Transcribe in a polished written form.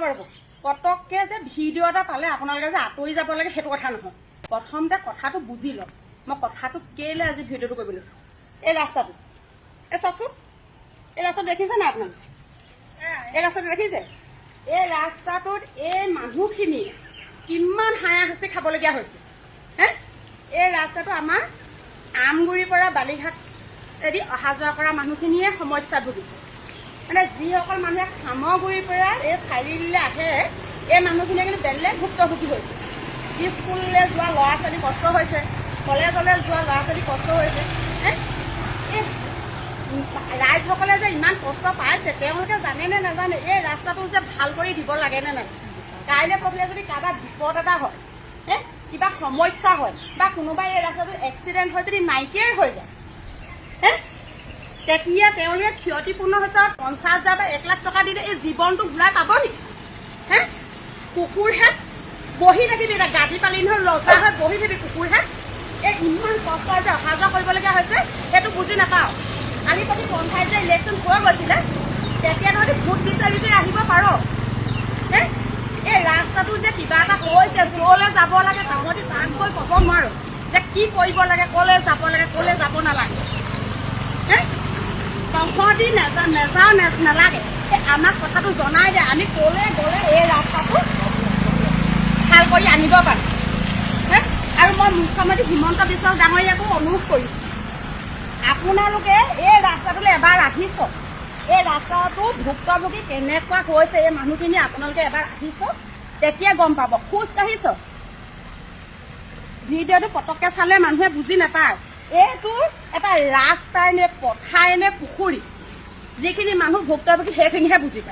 ৰ'ব পটককে যে ভিডিঅ' এটা পালে আপোনালোকে যে আঁতৰি যাব লাগে সেইটো কথা নহয়। প্ৰথমতে কথাটো বুজি লওক। মই কথাটো কেলে আজি ভিডিঅ'টো কৰিবলৈ লৈছোঁ। এই ৰাস্তাটো এই চাওকচোন, এই ৰাস্তাটো দেখিছে নাই আপোনালোকে? এই ৰাস্তাটো দেখিছে? এই ৰাস্তাটোত এই মানুহখিনি কিমান হায়াশাস্তি খাবলগীয়া হৈছে। এই ৰাস্তাটো আমাৰ আমগুৰিৰ পৰা বালিঘাট এদি অহা যোৱা কৰা মানুহখিনিয়ে সমস্যাত ভুগিছে। মানে যিসকল মানুহে সামগুৰিৰ পৰা এই চাৰিআলিলৈ আহে এই মানুহখিনিয়ে কিন্তু বেলেগ ভুক্তভোগী হৈছে। স্কুললৈ যোৱা ল'ৰা ছোৱালী কষ্ট হৈছে, কলেজলৈ যোৱা ল'ৰা ছোৱালী কষ্ট হৈছে। এই ৰাইজসকলে যে ইমান কষ্ট পাইছে তেওঁলোকে জানে নে নাজানে এই ৰাস্তাটো যে ভাল কৰি দিব লাগে নে নাই? কাইলৈ পৰহিলে যদি কাৰোবাৰ বিপদ এটা হয়, কিবা সমস্যা হয় বা কোনোবাই এই ৰাস্তাটো এক্সিডেণ্ট হয় যদি নাইকিয়াই হৈ যায়, তেতিয়া তেওঁলোকে ক্ষতিপূৰ্ণ হৈছে 50,000 বা 1 লাখ টকা দিলে এই জীৱনটো ঘূৰাই পাব নেকি? কুকুৰহে বহি থাকিবি, এতিয়া গাড়ী পালি নহয় লজ্জা হৈ বহি থাকিবি কুকুৰহে। এই ইমান কষ্ট যে অহা যোৱা কৰিবলগীয়া হৈছে সেইটো বুজি নাপাওঁ। কালি প্ৰতি পঞ্চায়ত যে ইলেকশ্যন হৈ গৈছিলে তেতিয়া তহঁতি ভোট বিচাৰি আহিব পাৰ। এই ৰাস্তাটো যে কিবা এটা হৈছে কলৈ যাব লাগে তহঁতি তাত গৈ ক'ব নোৱাৰো যে কি কৰিব লাগে, কলৈ যাব লাগে, কলৈ যাব নালাগে। তহঁতি নালাগে আমাক কথাটো জনাই দে, আমি কলৈ গ'লে এই ৰাস্তাটো ভাল কৰি আনিব পাৰোঁ। আৰু মই মুখ্যমন্ত্ৰী হিমন্ত বিশ্ব ডাঙৰীয়াকো অনুৰোধ কৰিছোঁ, আপোনালোকে এই ৰাস্তাটোলৈ এবাৰ আহি চাওক। এই ৰাস্তাটো ভুক্তভোগী কেনেকুৱা হৈছে এই মানুহখিনি আপোনালোকে এবাৰ আহি চাওক, তেতিয়া গম পাব। খোজকাঢ়ি চাওক, ভিডিঅ'টো পটককৈ চালে মানুহে বুজি নাপায় এইটো এটা ৰাস্তাই নে পথাই নে পুখুৰী। যিখিনি মানুহ ভুক্তভোগী সেইখিনিহে বুজি পায়।